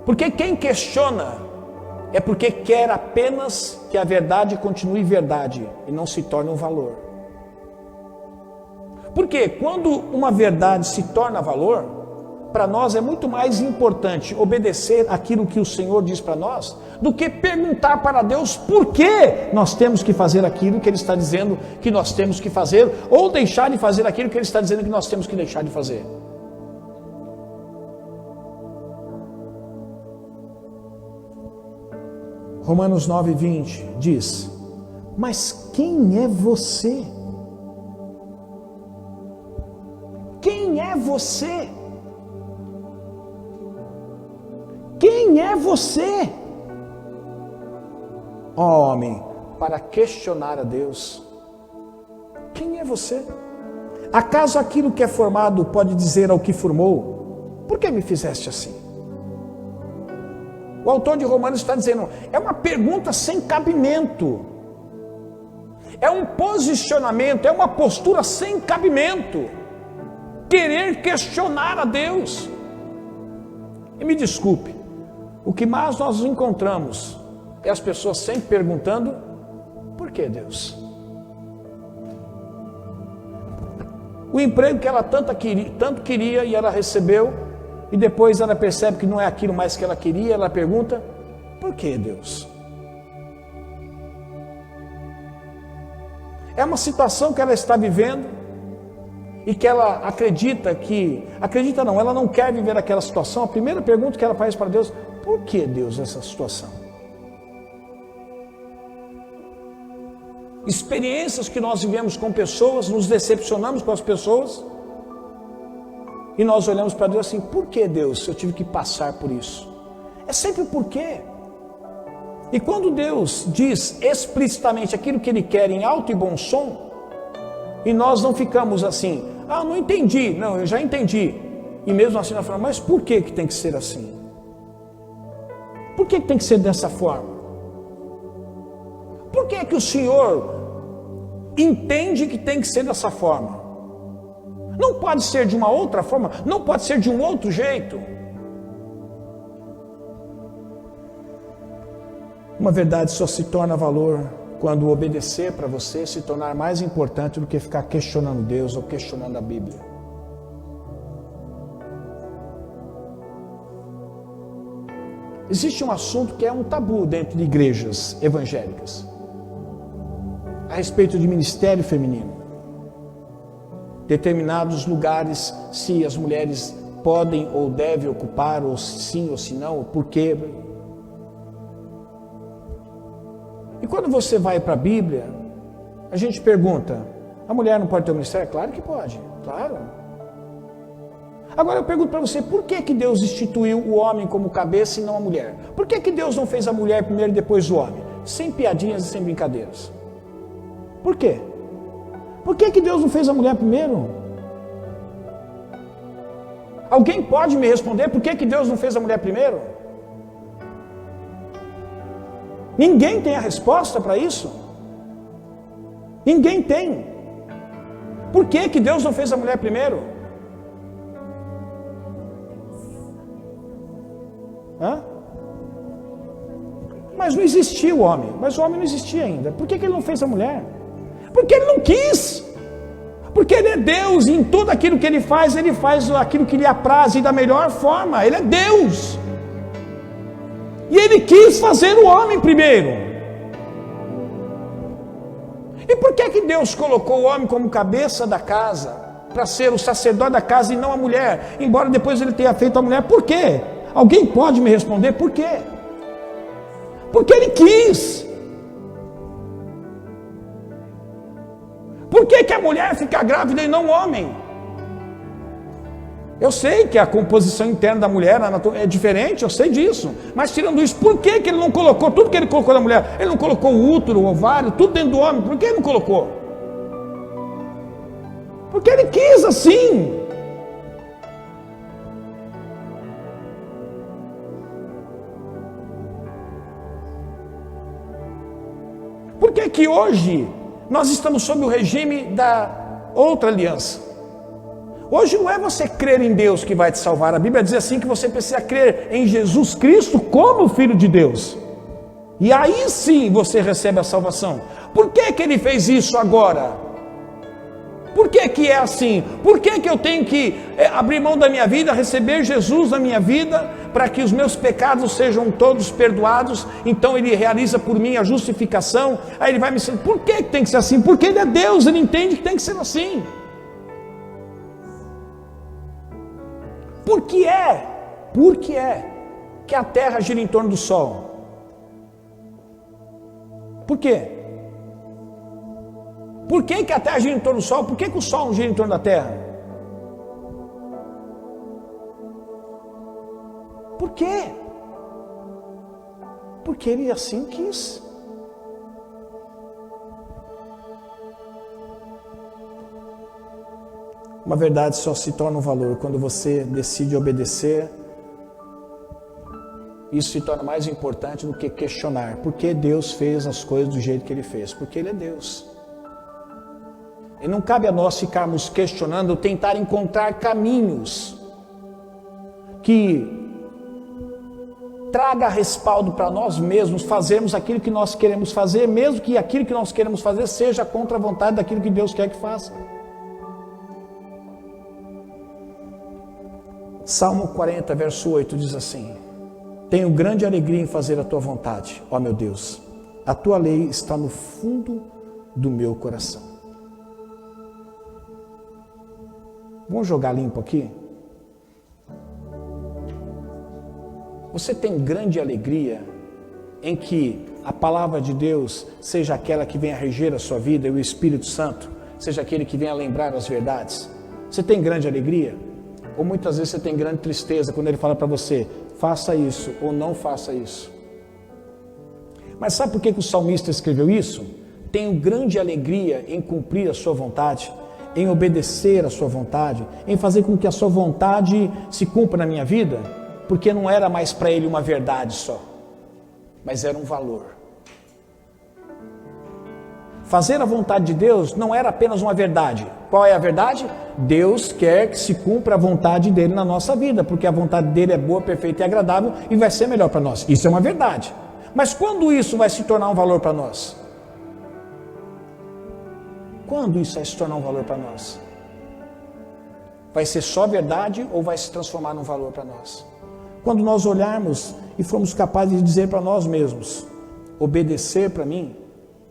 Porque quem questiona é porque quer apenas que a verdade continue verdade e não se torne um valor. Porque quando uma verdade se torna valor, para nós é muito mais importante obedecer aquilo que o Senhor diz para nós, do que perguntar para Deus por que nós temos que fazer aquilo que Ele está dizendo que nós temos que fazer, ou deixar de fazer aquilo que Ele está dizendo que nós temos que deixar de fazer. Romanos 9:20 diz: mas quem é você? Quem é você? Quem é você? Ó homem, para questionar a Deus. Quem é você? Acaso aquilo que é formado pode dizer ao que formou, por que me fizeste assim? O autor de Romanos está dizendo, é uma pergunta sem cabimento. É um posicionamento, é uma postura sem cabimento. Querer questionar a Deus. E me desculpe, o que mais nós encontramos é as pessoas sempre perguntando, por que Deus? O emprego que ela tanto queria e ela recebeu, e depois ela percebe que não é aquilo mais que ela queria, ela pergunta, por que Deus? É uma situação que ela está vivendo e que ela ela não quer viver aquela situação. A primeira pergunta que ela faz para Deus, por que Deus essa situação? Experiências que nós vivemos com pessoas, nos decepcionamos com as pessoas e nós olhamos para Deus assim, por que Deus eu tive que passar por isso? É sempre por quê? E quando Deus diz explicitamente aquilo que Ele quer em alto e bom som, e nós não ficamos assim, não entendi, não, eu já entendi, e mesmo assim nós falamos, mas por que tem que ser assim? Por que tem que ser dessa forma? Por que o Senhor entende que tem que ser dessa forma? Não pode ser de uma outra forma, não pode ser de um outro jeito. Uma verdade só se torna valor quando obedecer para você se tornar mais importante do que ficar questionando Deus ou questionando a Bíblia. Existe um assunto que é um tabu dentro de igrejas evangélicas, a respeito de ministério feminino. Determinados lugares, se as mulheres podem ou devem ocupar, ou sim ou se não, por quê? E quando você vai para a Bíblia, a gente pergunta, a mulher não pode ter um ministério? Claro que pode, claro. Agora eu pergunto para você, por que Deus instituiu o homem como cabeça e não a mulher? Por que Deus não fez a mulher primeiro e depois o homem? Sem piadinhas e sem brincadeiras. Por quê? Por que Deus não fez a mulher primeiro? Alguém pode me responder por que Deus não fez a mulher primeiro? Ninguém tem a resposta para isso. Ninguém tem. Por que Deus não fez a mulher primeiro? Mas não existia o homem. Mas o homem não existia ainda. Por que Ele não fez a mulher? Porque Ele não quis. Porque Ele é Deus e em tudo aquilo que Ele faz aquilo que lhe apraz e da melhor forma. Ele é Deus. E Ele quis fazer o homem primeiro. E por que Deus colocou o homem como cabeça da casa? Para ser o sacerdote da casa e não a mulher. Embora depois Ele tenha feito a mulher. Por quê? Alguém pode me responder por quê? Porque Ele quis. Por que a mulher fica grávida e não o homem? Eu sei que a composição interna da mulher é diferente, eu sei disso. Mas tirando isso, por que Ele não colocou tudo que Ele colocou na mulher? Ele não colocou o útero, o ovário, tudo dentro do homem. Por que Ele não colocou? Porque Ele quis assim. Por que hoje nós estamos sob o regime da outra aliança? Hoje não é você crer em Deus que vai te salvar. A Bíblia diz assim que você precisa crer em Jesus Cristo como Filho de Deus. E aí sim você recebe a salvação. Por que Ele fez isso agora? Por que é assim? Por que eu tenho que abrir mão da minha vida, receber Jesus na minha vida, para que os meus pecados sejam todos perdoados? Então Ele realiza por mim a justificação. Aí Ele vai me ensinar, por que tem que ser assim? Porque Ele é Deus, Ele entende que tem que ser assim. Por que que a Terra gira em torno do Sol? Por quê? Por que a Terra gira em torno do Sol? Por que o Sol não gira em torno da Terra? Por quê? Porque Ele assim quis. Uma verdade só se torna um valor quando você decide obedecer. Isso se torna mais importante do que questionar. Por que Deus fez as coisas do jeito que Ele fez? Porque Ele é Deus. E não cabe a nós ficarmos questionando, tentar encontrar caminhos que traga respaldo para nós mesmos fazermos aquilo que nós queremos fazer, mesmo que aquilo que nós queremos fazer seja contra a vontade daquilo que Deus quer que faça. Salmo 40, verso 8 diz assim: tenho grande alegria em fazer a tua vontade, ó meu Deus, a tua lei está no fundo do meu coração. Vamos jogar limpo aqui? Você tem grande alegria em que a palavra de Deus seja aquela que venha reger a sua vida e o Espírito Santo seja aquele que venha lembrar as verdades? Você tem grande alegria? Ou muitas vezes você tem grande tristeza quando Ele fala para você, faça isso ou não faça isso? Mas sabe por que o salmista escreveu isso? Tenho grande alegria em cumprir a sua vontade, em obedecer a sua vontade, em fazer com que a sua vontade se cumpra na minha vida, porque não era mais para ele uma verdade só, mas era um valor. Fazer a vontade de Deus não era apenas uma verdade. Qual é a verdade? Deus quer que se cumpra a vontade dele na nossa vida, porque a vontade dele é boa, perfeita e agradável e vai ser melhor para nós. Isso é uma verdade. Mas quando isso vai se tornar um valor para nós? Quando isso vai se tornar um valor para nós? Vai ser só verdade ou vai se transformar num valor para nós? Quando nós olharmos e formos capazes de dizer para nós mesmos, obedecer para mim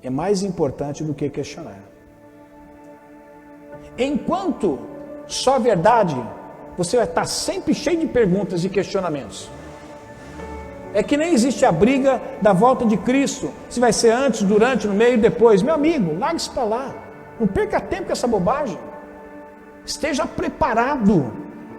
é mais importante do que questionar. Enquanto só verdade, você vai estar sempre cheio de perguntas e questionamentos. É que nem existe a briga da volta de Cristo, se vai ser antes, durante, no meio e depois. Meu amigo, largue isso para lá. Não perca tempo com essa bobagem. Esteja preparado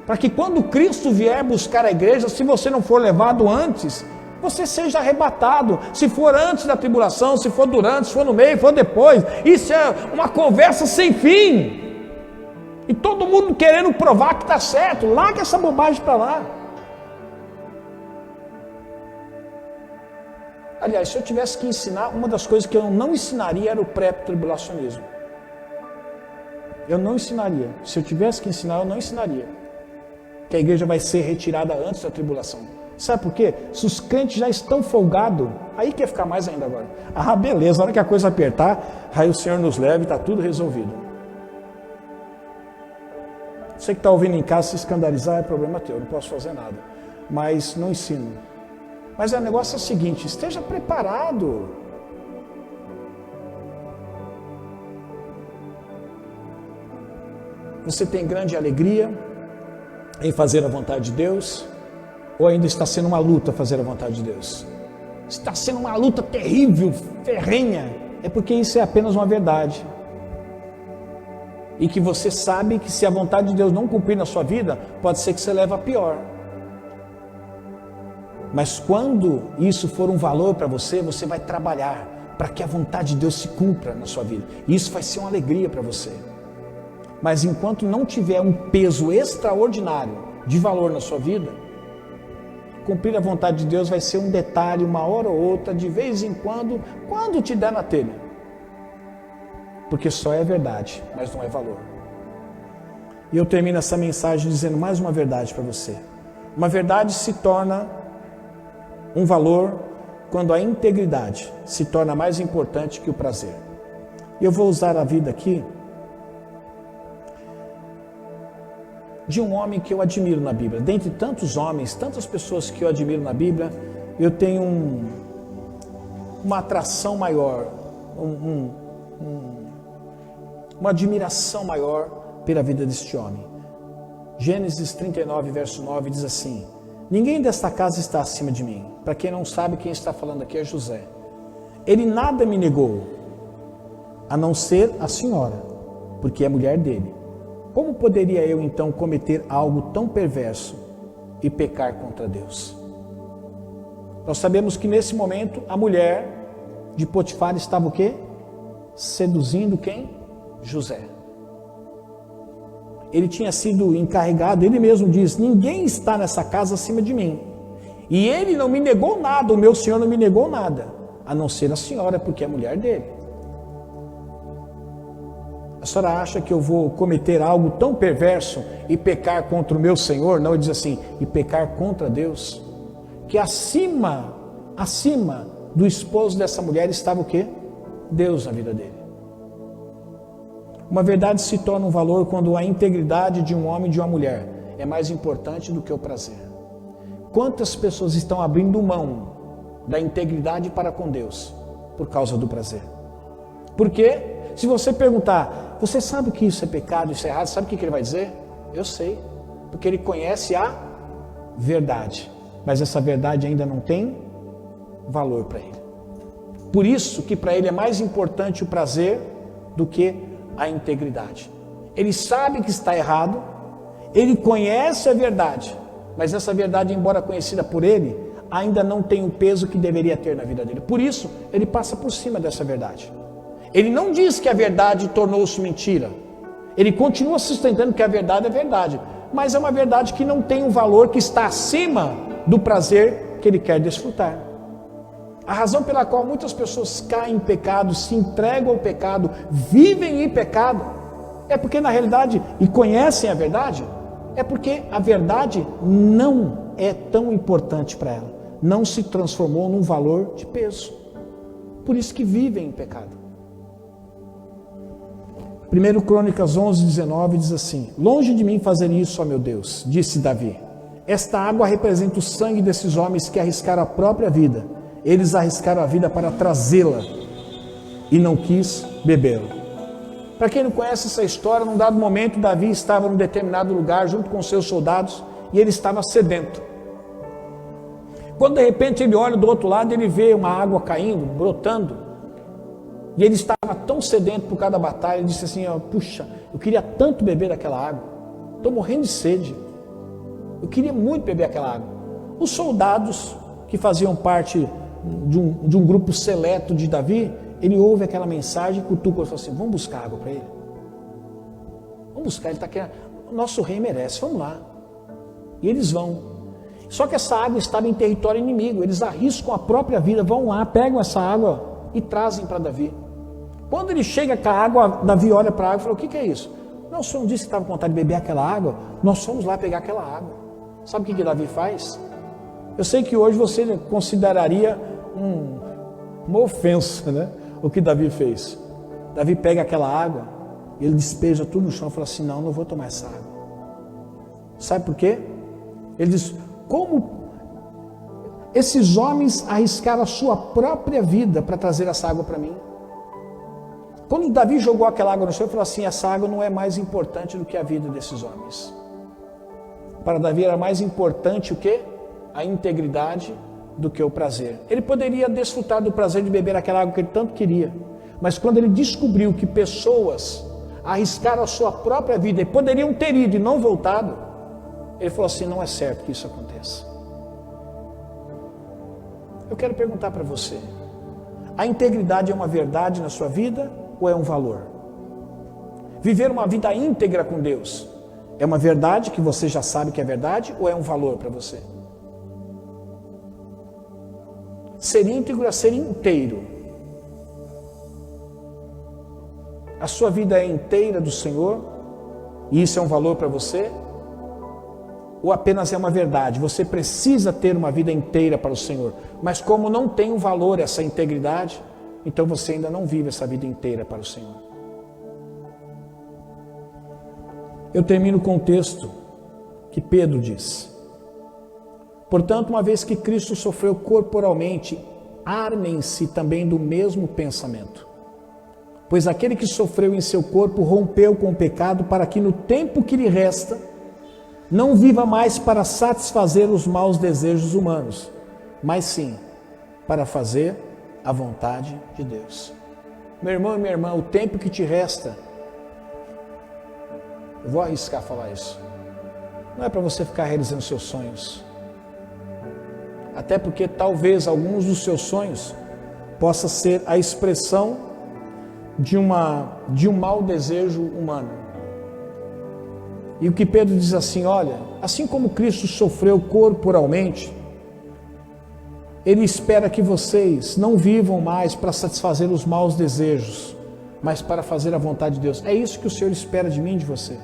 para que quando Cristo vier buscar a igreja, se você não for levado antes, você seja arrebatado. Se for antes da tribulação, se for durante, se for no meio, se for depois. Isso é uma conversa sem fim. E todo mundo querendo provar que está certo. Larga essa bobagem para lá. Aliás, se eu tivesse que ensinar, uma das coisas que eu não ensinaria era o pré-tribulacionismo. Eu não ensinaria. Se eu tivesse que ensinar, eu não ensinaria. Que a igreja vai ser retirada antes da tribulação. Sabe por quê? Se os crentes já estão folgados, aí quer ficar mais ainda agora. Ah, beleza, na hora que a coisa apertar, aí o Senhor nos leva e está tudo resolvido. Você que está ouvindo em casa se escandalizar, é problema teu, não posso fazer nada. Mas não ensino. Mas o negócio é o seguinte, esteja preparado. Você tem grande alegria em fazer a vontade de Deus? Ou ainda está sendo uma luta fazer a vontade de Deus? Está sendo uma luta terrível, ferrenha. É porque isso é apenas uma verdade. E que você sabe que se a vontade de Deus não cumprir na sua vida, pode ser que você leve a pior. Mas quando isso for um valor para você, você vai trabalhar para que a vontade de Deus se cumpra na sua vida. E isso vai ser uma alegria para você. Mas enquanto não tiver um peso extraordinário de valor na sua vida, cumprir a vontade de Deus vai ser um detalhe, uma hora ou outra, de vez em quando te der na telha. Porque só é verdade, mas não é valor. E eu termino essa mensagem dizendo mais uma verdade para você. Uma verdade se torna um valor quando a integridade se torna mais importante que o prazer. E eu vou usar a vida aqui de um homem que eu admiro na Bíblia. Dentre tantos homens, tantas pessoas que eu admiro na Bíblia, eu tenho uma atração maior, uma admiração maior pela vida deste homem. Gênesis 39, verso 9 diz assim: ninguém desta casa está acima de mim. Para quem não sabe, quem está falando aqui é José. Ele nada me negou, a não ser a senhora, porque é mulher dele. Como poderia eu então cometer algo tão perverso e pecar contra Deus? Nós sabemos que nesse momento a mulher de Potifar estava o quê? Seduzindo quem? José. ele tinha sido encarregado, ele mesmo diz, ninguém está nessa casa acima de mim. E ele não me negou nada, o meu Senhor não me negou nada, a não ser a senhora, porque é a mulher dele. A senhora acha que eu vou cometer algo tão perverso e pecar contra o meu Senhor? Não, ele diz assim, e pecar contra Deus? Que acima do esposo dessa mulher estava o quê? Deus na vida dele. Uma verdade se torna um valor quando a integridade de um homem e de uma mulher é mais importante do que o prazer. Quantas pessoas estão abrindo mão da integridade para com Deus por causa do prazer? Por quê? Se você perguntar, você sabe que isso é pecado, isso é errado, sabe o que ele vai dizer? Eu sei, porque ele conhece a verdade, mas essa verdade ainda não tem valor para ele. Por isso que para ele é mais importante o prazer do que a integridade. Ele sabe que está errado, ele conhece a verdade, mas essa verdade, embora conhecida por ele, ainda não tem o peso que deveria ter na vida dele. Por isso, ele passa por cima dessa verdade. Ele não diz que a verdade tornou-se mentira. Ele continua sustentando que a verdade é verdade, mas é uma verdade que não tem um valor, que está acima do prazer que ele quer desfrutar. A razão pela qual muitas pessoas caem em pecado, se entregam ao pecado, vivem em pecado, é porque na realidade, e conhecem a verdade, é porque a verdade não é tão importante para ela, não se transformou num valor de peso. Por isso que vivem em pecado. 1 Crônicas 11:19 diz assim: longe de mim fazer isso, ó meu Deus, disse Davi. Esta água representa o sangue desses homens que arriscaram a própria vida. Eles arriscaram a vida para trazê-la e não quis bebê-la. Para quem não conhece essa história, num dado momento, Davi estava num determinado lugar junto com seus soldados e ele estava sedento. Quando de repente ele olha do outro lado, ele vê uma água caindo, brotando, e ele estava tão sedento por causa da batalha, ele disse assim, puxa, eu queria tanto beber daquela água, estou morrendo de sede, eu queria muito beber aquela água. Os soldados que faziam parte de um grupo seleto de Davi, ele ouve aquela mensagem, cutuca e fala assim, vamos buscar água para ele, vamos buscar, ele está querendo, o nosso rei merece, vamos lá. E eles vão, só que essa água estava em território inimigo, eles arriscam a própria vida, vão lá, pegam essa água e trazem para Davi. Quando ele chega com a água, Davi olha para a água e fala, o que é isso? Não, o senhor não disse que estava com vontade de beber aquela água? Nós fomos lá pegar aquela água. Sabe o que Davi faz? Eu sei que hoje você consideraria uma ofensa, né? O que Davi fez. Davi pega aquela água, ele despeja tudo no chão e fala assim, não vou tomar essa água. Sabe por quê? Ele diz, como esses homens arriscaram a sua própria vida para trazer essa água para mim? Quando Davi jogou aquela água no chão, ele falou assim, essa água não é mais importante do que a vida desses homens. Para Davi era mais importante o quê? A integridade do que o prazer. Ele poderia desfrutar do prazer de beber aquela água que ele tanto queria, mas quando ele descobriu que pessoas arriscaram a sua própria vida e poderiam ter ido e não voltado, ele falou assim, não é certo que isso aconteça. Eu quero perguntar para você, a integridade é uma verdade na sua vida ou é um valor? Viver uma vida íntegra com Deus é uma verdade que você já sabe que é verdade ou é um valor para você? Ser íntegro é ser inteiro. A sua vida é inteira do Senhor e isso é um valor para você? Ou apenas é uma verdade? Você precisa ter uma vida inteira para o Senhor, mas como não tem um valor essa integridade, então você ainda não vive essa vida inteira para o Senhor. Eu termino com o texto que Pedro diz: portanto, uma vez que Cristo sofreu corporalmente, armem-se também do mesmo pensamento. Pois aquele que sofreu em seu corpo rompeu com o pecado, para que no tempo que lhe resta, não viva mais para satisfazer os maus desejos humanos, mas sim para fazer a vontade de Deus. Meu irmão e minha irmã, o tempo que te resta, eu vou arriscar falar isso, não é para você ficar realizando seus sonhos. Até porque talvez alguns dos seus sonhos possa ser a expressão de um mau desejo humano. E o que Pedro diz assim, olha, assim como Cristo sofreu corporalmente, Ele espera que vocês não vivam mais para satisfazer os maus desejos, mas para fazer a vontade de Deus. É isso que o Senhor espera de mim e de você.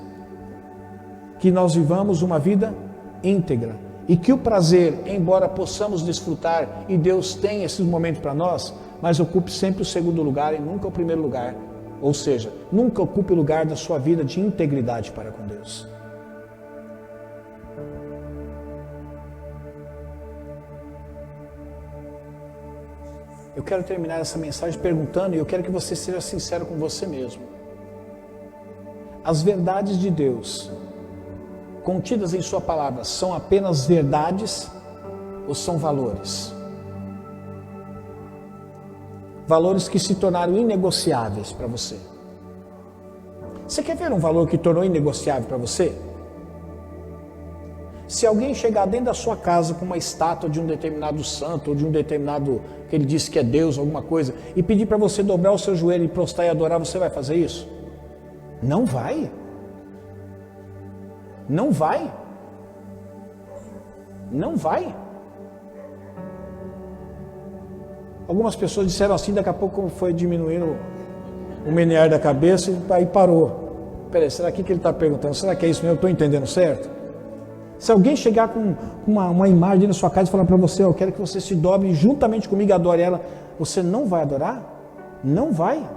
Que nós vivamos uma vida íntegra. E que o prazer, embora possamos desfrutar, e Deus tem esses momentos para nós, mas ocupe sempre o segundo lugar e nunca o primeiro lugar. Ou seja, nunca ocupe o lugar da sua vida de integridade para com Deus. Eu quero terminar essa mensagem perguntando, e eu quero que você seja sincero com você mesmo. As verdades de Deus, contidas em sua palavra, são apenas verdades ou são valores? Valores que se tornaram inegociáveis para você. Você quer ver um valor que tornou inegociável para você? Se alguém chegar dentro da sua casa com uma estátua de um determinado santo, ou de um determinado, que ele disse que é Deus, alguma coisa, e pedir para você dobrar o seu joelho e prostrar e adorar, você vai fazer isso? Não vai. Não vai. Não vai. Algumas pessoas disseram assim, daqui a pouco foi diminuindo o menear da cabeça e aí parou. Peraí, será que ele está perguntando? Será que é isso mesmo? Eu estou entendendo certo? Se alguém chegar com uma imagem na sua casa e falar para você, eu quero que você se dobre juntamente comigo e adore ela, você não vai adorar? Não vai.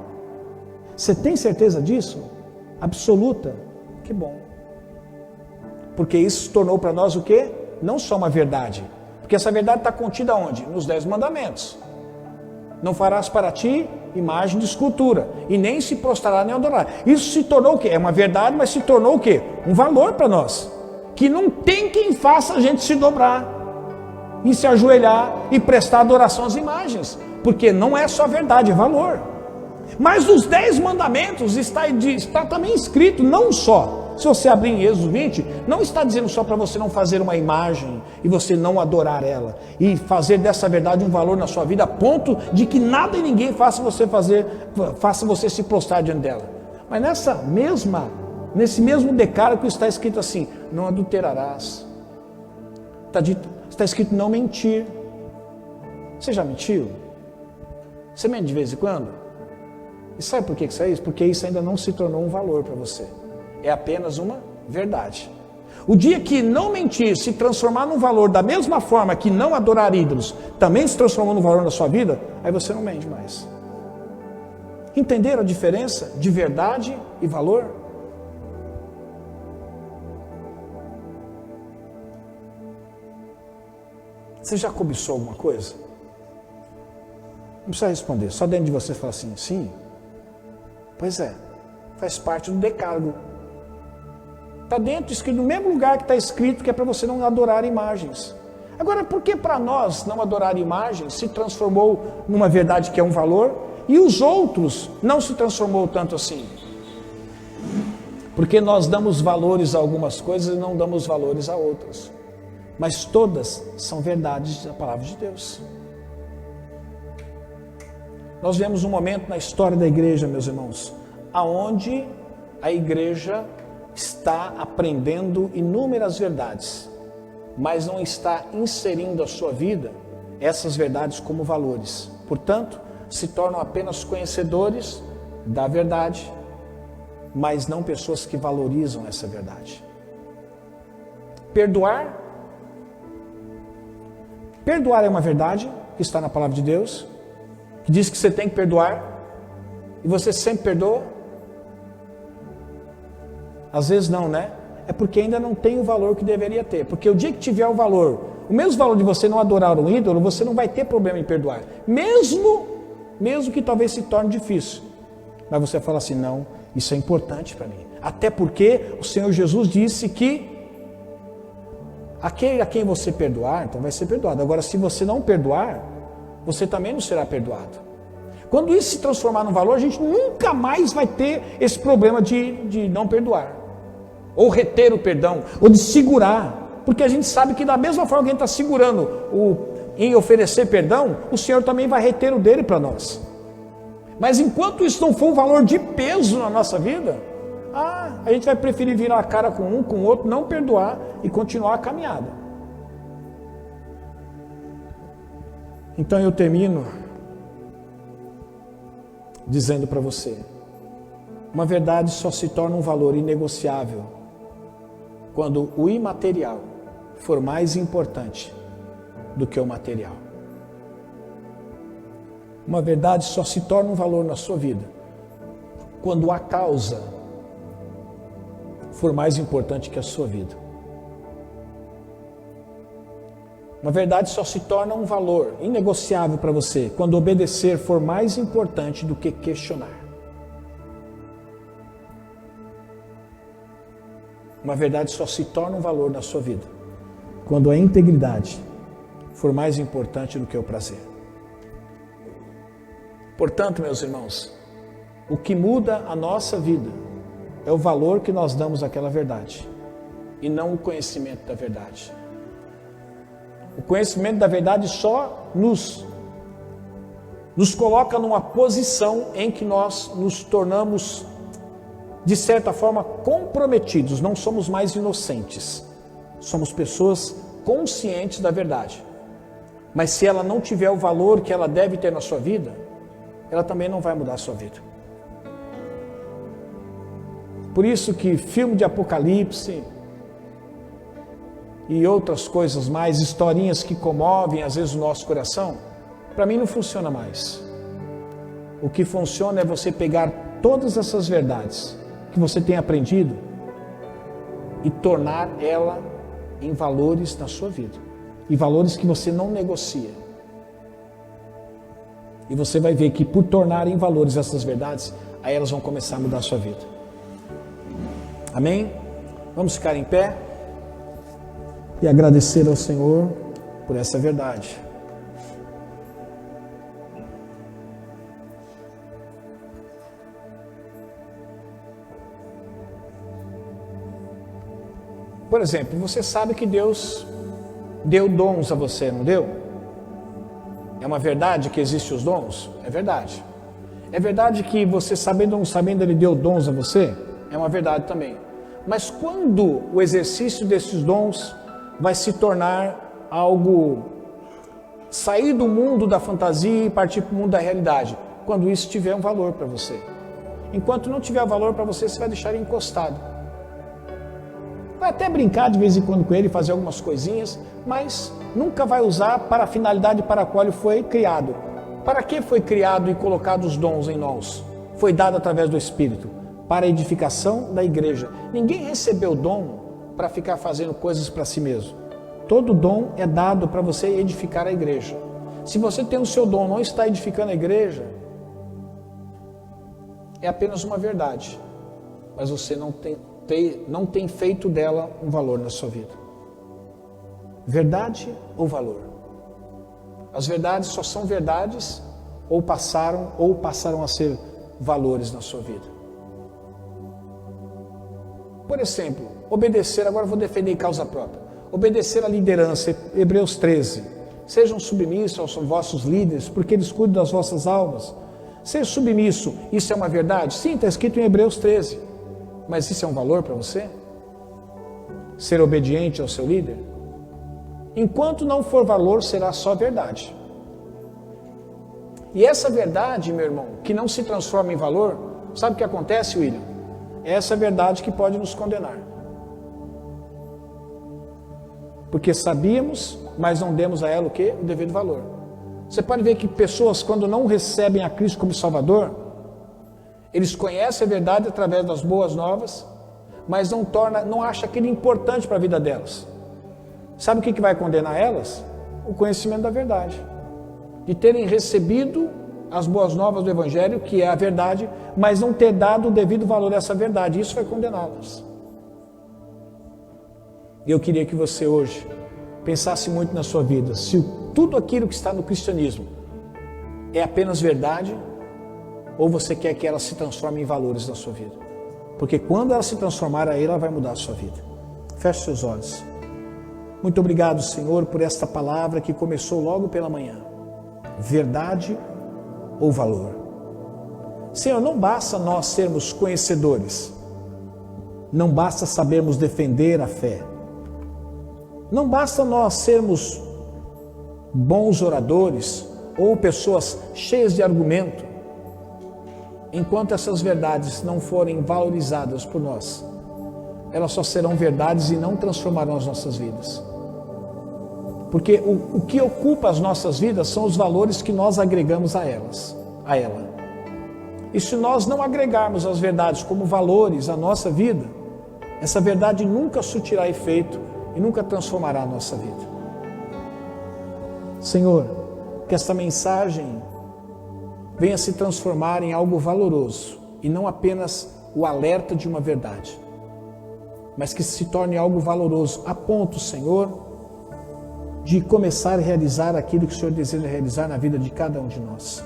Você tem certeza disso? Absoluta? Que bom. Porque isso se tornou para nós o quê? Não só uma verdade. Porque essa verdade está contida onde? Nos 10 mandamentos. Não farás para ti imagem de escultura, e nem se prostrará nem adorará. Isso se tornou o quê? É uma verdade, mas se tornou o quê? Um valor para nós. Que não tem quem faça a gente se dobrar, e se ajoelhar, e prestar adoração às imagens. Porque não é só verdade, é valor. Mas os 10 mandamentos está também escrito, não só. Se você abrir em Êxodo 20, não está dizendo só para você não fazer uma imagem e você não adorar ela, e fazer dessa verdade um valor na sua vida, a ponto de que nada e ninguém faça você se prostrar diante dela. Mas nesse mesmo decálogo está escrito assim, não adulterarás. Está escrito não mentir. Você já mentiu? Você mente de vez em quando? E sabe por que isso é isso? Porque isso ainda não se tornou um valor para você. É apenas uma verdade. O dia que não mentir se transformar num valor, da mesma forma que não adorar ídolos também se transformou num valor na sua vida, aí você não mente mais. Entenderam a diferença de verdade e valor? Você já cobiçou alguma coisa? Não precisa responder, só dentro de você fala assim, sim? Pois é, faz parte do decálogo. Está dentro, escrito no mesmo lugar que está escrito que é para você não adorar imagens. Agora, por que para nós não adorar imagens se transformou numa verdade que é um valor e os outros não se transformou tanto assim? Porque nós damos valores a algumas coisas e não damos valores a outras. Mas todas são verdades da palavra de Deus. Nós vemos um momento na história da igreja, meus irmãos, aonde a igreja está aprendendo inúmeras verdades, mas não está inserindo a sua vida essas verdades como valores. Portanto, se tornam apenas conhecedores da verdade, mas não pessoas que valorizam essa verdade. Perdoar é uma verdade que está na palavra de Deus, que diz que você tem que perdoar, e você sempre perdoa. Às vezes não, né? É porque ainda não tem o valor que deveria ter. Porque o dia que tiver o valor, o mesmo valor de você não adorar um ídolo, você não vai ter problema em perdoar. Mesmo que talvez se torne difícil. Mas você fala assim, não, isso é importante para mim. Até porque o Senhor Jesus disse que aquele a quem você perdoar, então vai ser perdoado. Agora, se você não perdoar, você também não será perdoado. Quando isso se transformar num valor, a gente nunca mais vai ter esse problema de não perdoar. Ou reter o perdão, ou de segurar, porque a gente sabe que da mesma forma que a gente está segurando em oferecer perdão, o Senhor também vai reter o dele para nós. Mas enquanto isso não for um valor de peso na nossa vida, a gente vai preferir virar a cara com um, com o outro, não perdoar e continuar a caminhada. Então eu termino dizendo para você, uma verdade só se torna um valor inegociável quando o imaterial for mais importante do que o material. Uma verdade só se torna um valor na sua vida quando a causa for mais importante que a sua vida. Uma verdade só se torna um valor inegociável para você quando obedecer for mais importante do que questionar. Uma verdade só se torna um valor na sua vida quando a integridade for mais importante do que o prazer. Portanto, meus irmãos, o que muda a nossa vida é o valor que nós damos àquela verdade e não o conhecimento da verdade. O conhecimento da verdade só nos coloca numa posição em que nós nos tornamos, de certa forma, comprometidos. Não somos mais inocentes. Somos pessoas conscientes da verdade. Mas se ela não tiver o valor que ela deve ter na sua vida, ela também não vai mudar a sua vida. Por isso que filme de Apocalipse e outras coisas mais, historinhas que comovem às vezes o nosso coração, para mim não funciona mais. O que funciona é você pegar todas essas verdades que você tem aprendido e tornar ela em valores na sua vida. E valores que você não negocia. E você vai ver que por tornar em valores essas verdades, aí elas vão começar a mudar a sua vida. Amém? Vamos ficar em pé e agradecer ao Senhor por essa verdade. Por exemplo, você sabe que Deus deu dons a você, não deu? É uma verdade que existem os dons? É verdade. É verdade que você, sabendo ou não sabendo, Ele deu dons a você? É uma verdade também. Mas quando o exercício desses dons vai se tornar algo, sair do mundo da fantasia e partir para o mundo da realidade? Quando isso tiver um valor para você. Enquanto não tiver valor para você, você vai deixar ele encostado. Vai até brincar de vez em quando com ele, fazer algumas coisinhas, mas nunca vai usar para a finalidade para a qual ele foi criado. Para que foi criado e colocado os dons em nós? Foi dado através do Espírito, para a edificação da igreja. Ninguém recebeu dom para ficar fazendo coisas para si mesmo. Todo dom é dado para você edificar a igreja. Se você tem o seu dom e não está edificando a igreja, é apenas uma verdade, mas você não tem feito dela um valor na sua vida. Verdade ou valor? As verdades só são verdades ou passaram a ser valores na sua vida. Por exemplo, obedecer, agora eu vou defender em causa própria. Obedecer à liderança, Hebreus 13. Sejam submissos aos vossos líderes, porque eles cuidam das vossas almas. Ser submisso, isso é uma verdade? Sim, está escrito em Hebreus 13. Mas isso é um valor para você? Ser obediente ao seu líder? Enquanto não for valor, será só verdade. E essa verdade, meu irmão, que não se transforma em valor, sabe o que acontece, William? É essa verdade que pode nos condenar. Porque sabíamos, mas não demos a ela o quê? O devido valor. Você pode ver que pessoas, quando não recebem a Cristo como Salvador, eles conhecem a verdade através das boas novas, mas não acham aquilo importante para a vida delas. Sabe o que vai condenar elas? O conhecimento da verdade. De terem recebido as boas novas do Evangelho, que é a verdade, mas não ter dado o devido valor a essa verdade. Isso vai condená-las. E eu queria que você hoje pensasse muito na sua vida. Se tudo aquilo que está no cristianismo é apenas verdade, ou você quer que ela se transforme em valores na sua vida? Porque quando ela se transformar, aí ela vai mudar a sua vida. Feche seus olhos. Muito obrigado, Senhor, por esta palavra que começou logo pela manhã. Verdade ou valor? Senhor, não basta nós sermos conhecedores. não basta sabermos defender a fé. Não basta nós sermos bons oradores ou pessoas cheias de argumento, enquanto essas verdades não forem valorizadas por nós. Elas só serão verdades e não transformarão as nossas vidas. Porque o que ocupa as nossas vidas são os valores que nós agregamos a ela. E se nós não agregarmos as verdades como valores à nossa vida, essa verdade nunca surtirá efeito e nunca transformará a nossa vida. Senhor, que esta mensagem venha se transformar em algo valoroso e não apenas o alerta de uma verdade, mas que se torne algo valoroso a ponto, Senhor, de começar a realizar aquilo que o Senhor deseja realizar na vida de cada um de nós.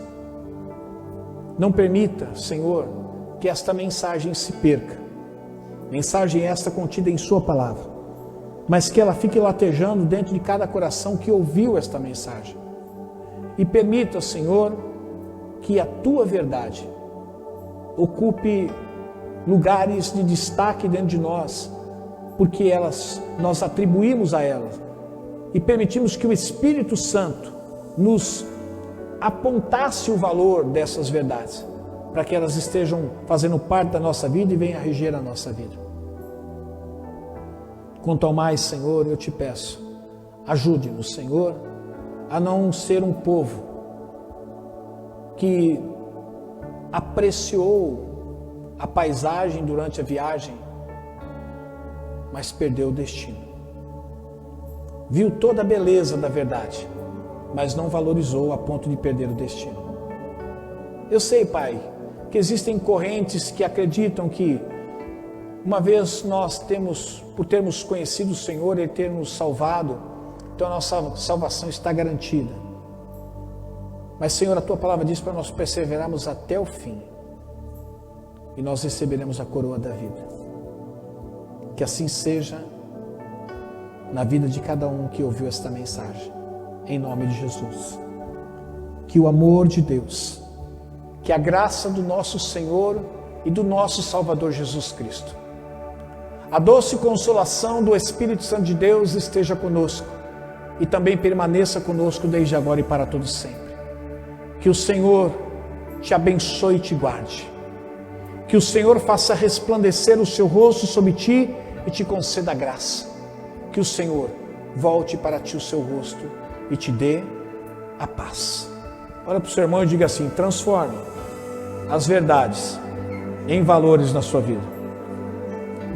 Não permita, Senhor, que esta mensagem se perca. Mensagem esta contida em Sua palavra, mas que ela fique latejando dentro de cada coração que ouviu esta mensagem. E permita, Senhor, que a Tua verdade ocupe lugares de destaque dentro de nós, porque nós atribuímos a elas e permitimos que o Espírito Santo nos apontasse o valor dessas verdades, para que elas estejam fazendo parte da nossa vida e venham a reger a nossa vida. Quanto ao mais, Senhor, eu te peço, ajude-nos, Senhor, a não ser um povo que apreciou a paisagem durante a viagem, mas perdeu o destino. Viu toda a beleza da verdade, mas não valorizou a ponto de perder o destino. Eu sei, Pai, que existem correntes que acreditam que uma vez por termos conhecido o Senhor e ter nos salvado, então a nossa salvação está garantida. Mas, Senhor, a Tua palavra diz para nós perseverarmos até o fim e nós receberemos a coroa da vida. Que assim seja na vida de cada um que ouviu esta mensagem, em nome de Jesus. Que o amor de Deus, que a graça do nosso Senhor e do nosso Salvador Jesus Cristo, a doce consolação do Espírito Santo de Deus esteja conosco e também permaneça conosco desde agora e para todo sempre. Que o Senhor te abençoe e te guarde. Que o Senhor faça resplandecer o seu rosto sobre ti e te conceda graça. Que o Senhor volte para ti o seu rosto e te dê a paz. Olha para o seu irmão e diga assim: transforme as verdades em valores na sua vida.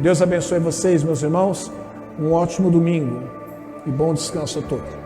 Deus abençoe vocês, meus irmãos. Um ótimo domingo e bom descanso a todos.